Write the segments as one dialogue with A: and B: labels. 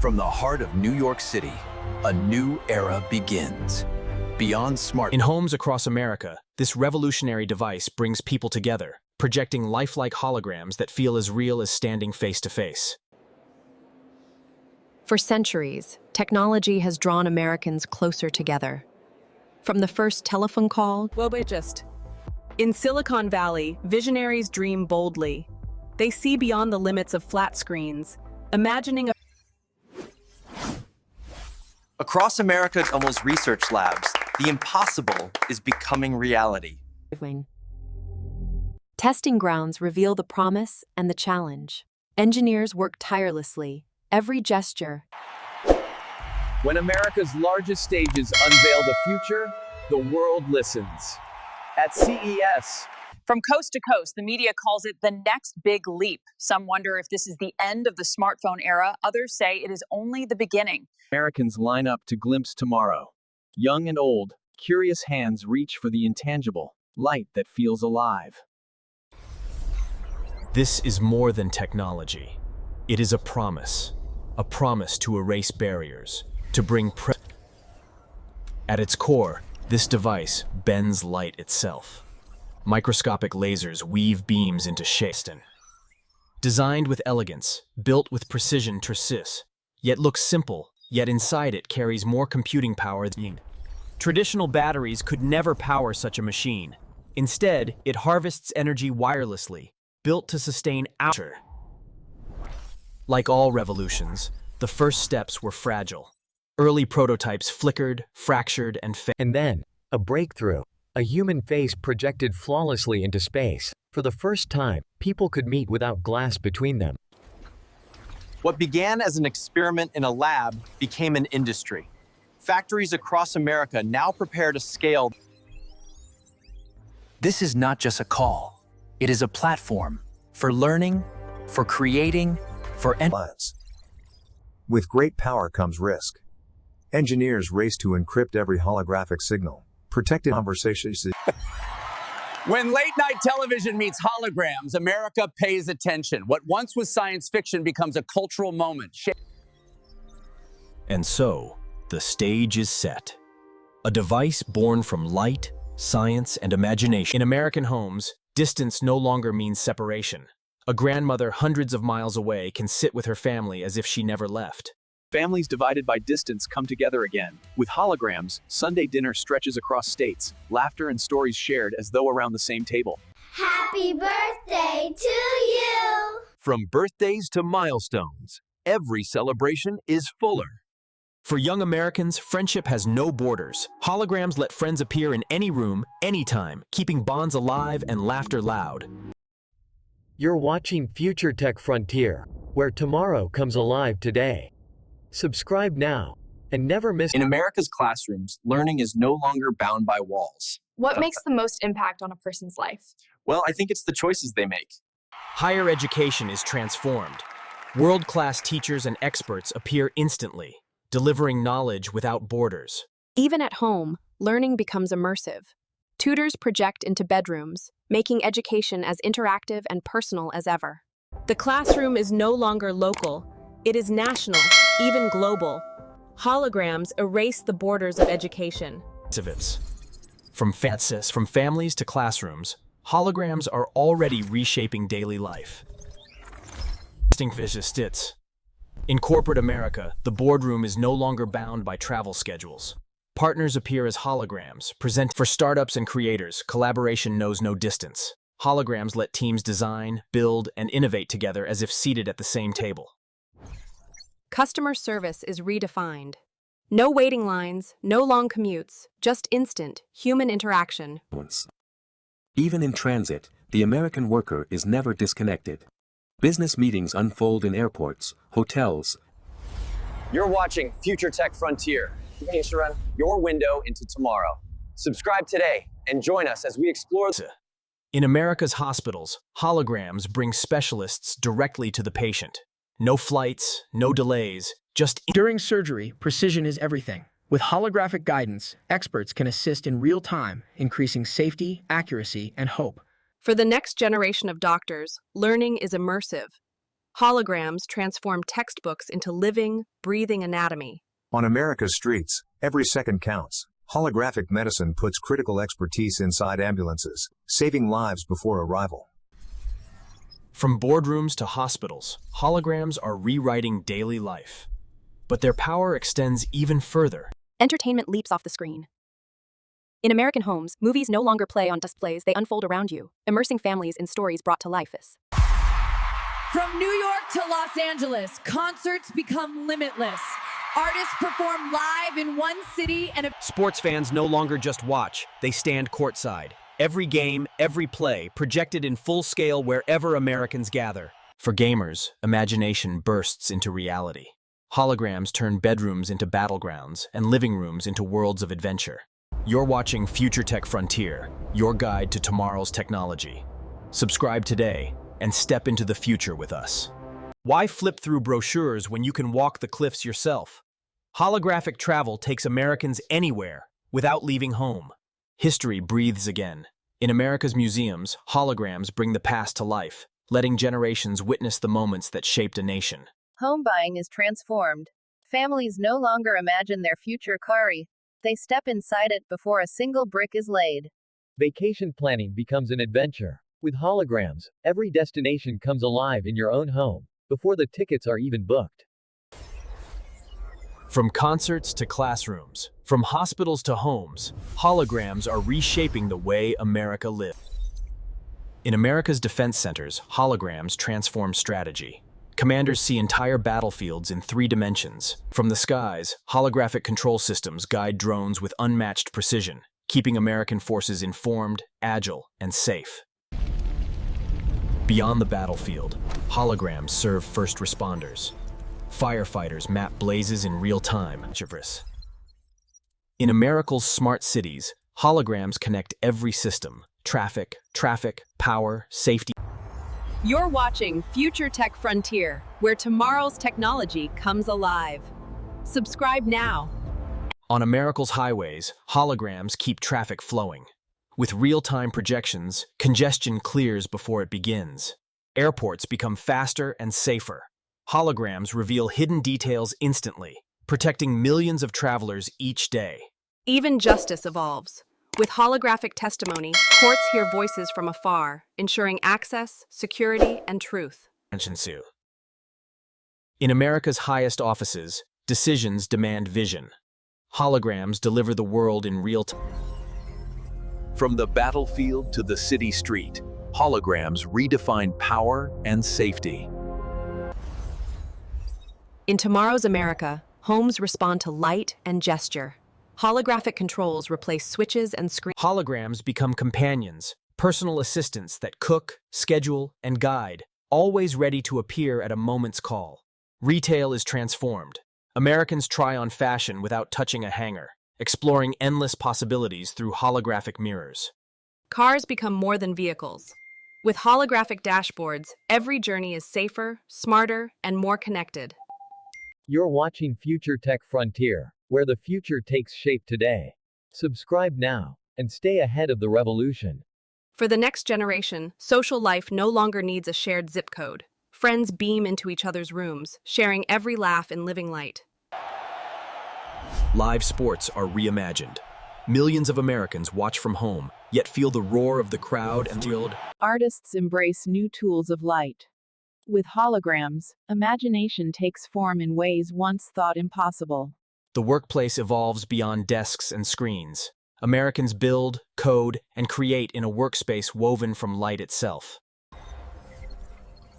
A: From the heart of New York City, a new era begins. Beyond smart.
B: In homes across America, this revolutionary device brings people together, projecting lifelike holograms that feel as real as standing face to face.
C: For centuries, technology has drawn Americans closer together. From the first telephone call.
D: In Silicon Valley, visionaries dream boldly. They see beyond the limits of flat screens, imagining a
E: Across America's almost research labs, the impossible is becoming reality.
C: Testing grounds reveal the promise and the challenge. Engineers work tirelessly, every gesture.
F: When America's largest stages unveil the future, the world listens. At CES,
G: From coast to coast, the media calls it the next big leap. Some wonder if this is the end of the smartphone era. Others say it is only the beginning.
F: Americans line up to glimpse tomorrow. Young and old, curious hands reach for the intangible, light that feels alive.
B: This is more than technology. It is a promise to erase barriers, to bring At its core, this device bends light itself. Microscopic lasers weave beams into shapes. Designed with elegance, built with precision yet looks simple, yet inside it carries more computing power than traditional batteries could never power such a machine. Instead, it harvests energy wirelessly, built to sustain hours. Like all revolutions, the first steps were fragile. Early prototypes flickered, fractured, and failed.
H: And then, a breakthrough. A human face projected flawlessly into space. For the first time, people could meet without glass between them.
E: What began as an experiment in a lab became an industry. Factories across America now prepare to scale.
A: This is not just a call. It is a platform for learning, for creating, for
I: lives. With great power comes risk. Engineers race to encrypt every holographic signal. Protected conversations.
J: When late-night television meets holograms, America pays attention. What once was science fiction becomes a cultural moment.
B: And so, the stage is set. A device born from light, science, and imagination. In American homes, distance no longer means separation. A grandmother hundreds of miles away can sit with her family as if she never left.
F: Families divided by distance come together again. With holograms, Sunday dinner stretches across states, laughter and stories shared as though around the same table.
K: Happy birthday to you!
L: From birthdays to milestones, every celebration is fuller.
B: For young Americans, friendship has no borders. Holograms let friends appear in any room, anytime, keeping bonds alive and laughter loud.
H: You're watching FutureTech Frontier, where tomorrow comes alive today. Subscribe now and never miss.
E: In America's classrooms, learning is no longer bound by walls.
M: What makes the most impact on a person's life?
E: Well, I think it's the choices they make.
B: Higher education is transformed. World-class teachers and experts appear instantly, delivering knowledge without borders.
C: Even at home, learning becomes immersive. Tutors project into bedrooms, making education as interactive and personal as ever.
D: The classroom is no longer local. It is national, even global. Holograms erase the borders of education.
B: From families to classrooms, holograms are already reshaping daily life. In corporate America, the boardroom is no longer bound by travel schedules. Partners appear as holograms, present for startups and creators. Collaboration knows no distance. Holograms let teams design, build, and innovate together as if seated at the same table.
C: Customer service is redefined. No waiting lines, no long commutes, just instant, human interaction.
N: Even in transit, the American worker is never disconnected. Business meetings unfold in airports, hotels.
E: You're watching FutureTech Frontier, your window into tomorrow. Subscribe today and join us as we explore.
B: In America's hospitals, holograms bring specialists directly to the patient. No flights, no delays, just...
O: During surgery, precision is everything. With holographic guidance, experts can assist in real time, increasing safety, accuracy, and hope.
C: For the next generation of doctors, learning is immersive. Holograms transform textbooks into living, breathing anatomy.
I: On America's streets, every second counts. Holographic medicine puts critical expertise inside ambulances, saving lives before arrival.
B: From boardrooms to hospitals, holograms are rewriting daily life. But their power extends even further.
P: Entertainment leaps off the screen. In American homes, movies no longer play on displays, they unfold around you, immersing families in stories brought to life.
Q: From New York to Los Angeles, concerts become limitless. Artists perform live in one city and
B: Sports fans no longer just watch, they stand courtside. Every game, every play, projected in full scale wherever Americans gather. For gamers, imagination bursts into reality. Holograms turn bedrooms into battlegrounds and living rooms into worlds of adventure. You're watching FutureTech Frontier, your guide to tomorrow's technology. Subscribe today and step into the future with us. Why flip through brochures when you can walk the cliffs yourself? Holographic travel takes Americans anywhere without leaving home. History breathes again. In America's museums, holograms bring the past to life, letting generations witness the moments that shaped a nation.
R: Home buying is transformed. Families no longer imagine their future quarry. They step inside it before a single brick is laid.
H: Vacation planning becomes an adventure. With holograms, every destination comes alive in your own home, before the tickets are even booked.
B: From concerts to classrooms, from hospitals to homes, holograms are reshaping the way America lives. In America's defense centers, holograms transform strategy. Commanders see entire battlefields in 3 dimensions. From the skies, holographic control systems guide drones with unmatched precision, keeping American forces informed, agile, and safe. Beyond the battlefield, holograms serve first responders. Firefighters map blazes in real time. In America's smart cities, holograms connect every system: traffic, power, safety.
D: You're watching FutureTech Frontier, where tomorrow's technology comes alive. Subscribe now.
B: On America's highways, holograms keep traffic flowing. With real-time projections, congestion clears before it begins. Airports become faster and safer. Holograms reveal hidden details instantly, protecting millions of travelers each day.
C: Even justice evolves. With holographic testimony, courts hear voices from afar, ensuring access, security, and truth.
B: In America's highest offices, decisions demand vision. Holograms deliver the world in real time.
L: From the battlefield to the city street, holograms redefine power and safety.
C: In tomorrow's America, homes respond to light and gesture. Holographic controls replace switches and screens.
B: Holograms become companions, personal assistants that cook, schedule, and guide, always ready to appear at a moment's call. Retail is transformed. Americans try on fashion without touching a hanger, exploring endless possibilities through holographic mirrors.
C: Cars become more than vehicles. With holographic dashboards, every journey is safer, smarter, and more connected.
H: You're watching FutureTech Frontier, where the future takes shape today. Subscribe now and stay ahead of the revolution.
C: For the next generation, social life no longer needs a shared zip code. Friends beam into each other's rooms, sharing every laugh in living light.
B: Live sports are reimagined. Millions of Americans watch from home, yet feel the roar of the crowd and thrilled.
S: Artists embrace new tools of light. With holograms, imagination takes form in ways once thought impossible.
B: The workplace evolves beyond desks and screens. Americans build, code, and create in a workspace woven from light itself.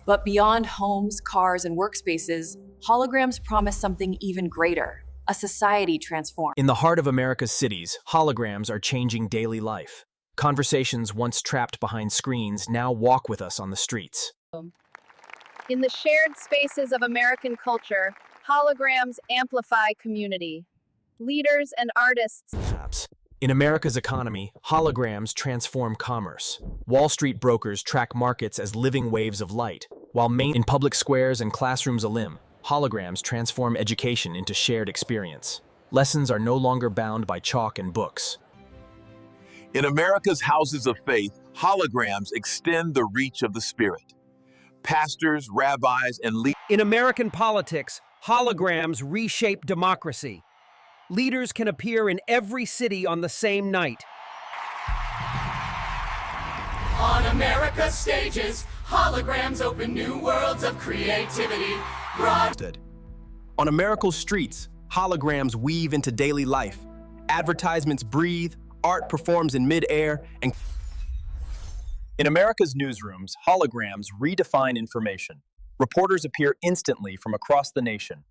T: But beyond homes, cars, and workspaces, holograms promise something even greater: a society transformed.
B: In the heart of America's cities, holograms are changing daily life. Conversations once trapped behind screens now walk with us on the streets.
R: In the shared spaces of American culture, holograms amplify community. Leaders and artists.
B: In America's economy, holograms transform commerce. Wall Street brokers track markets as living waves of light, while in public squares and classrooms holograms transform education into shared experience. Lessons are no longer bound by chalk and books.
L: In America's houses of faith, holograms extend the reach of the Spirit.
J: Pastors, rabbis, and leaders.
U: In American politics, holograms reshape democracy. Leaders can appear in every city on the same night.
V: On America's stages, holograms open new worlds of creativity.
W: On America's streets, holograms weave into daily life. Advertisements breathe, art performs in mid-air, and
E: In America's newsrooms, holograms redefine information. Reporters appear instantly from across the nation.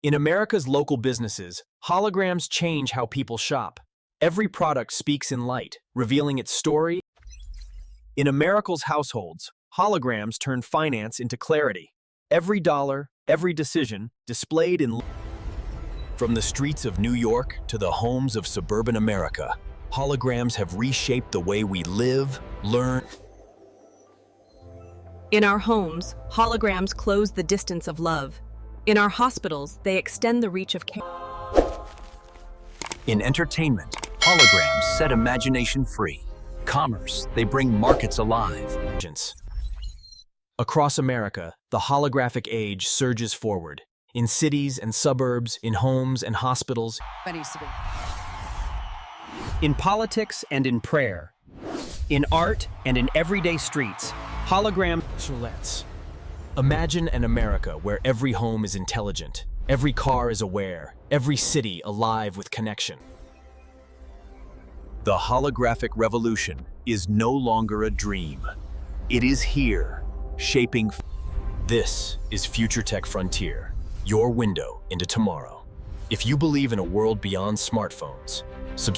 B: In America's local businesses, holograms change how people shop. Every product speaks in light, revealing its story. In America's households, holograms turn finance into clarity. Every dollar, every decision, displayed in... From the streets of New York to the homes of suburban America, holograms have reshaped the way we live, learn.
D: In our homes, holograms close the distance of love. In our hospitals, they extend the reach of care.
A: In entertainment, holograms set imagination free. Commerce, they bring markets alive.
B: Across America, the holographic age surges forward. In cities and suburbs, in homes and hospitals.
U: In politics and in prayer. In art and in everyday streets, hologram.
B: Imagine an America where every home is intelligent, every car is aware, every city alive with connection.
L: The holographic revolution is no longer a dream. It is here, shaping.
B: This is FutureTech Frontier, your window into tomorrow. If you believe in a world beyond smartphones, subscribe.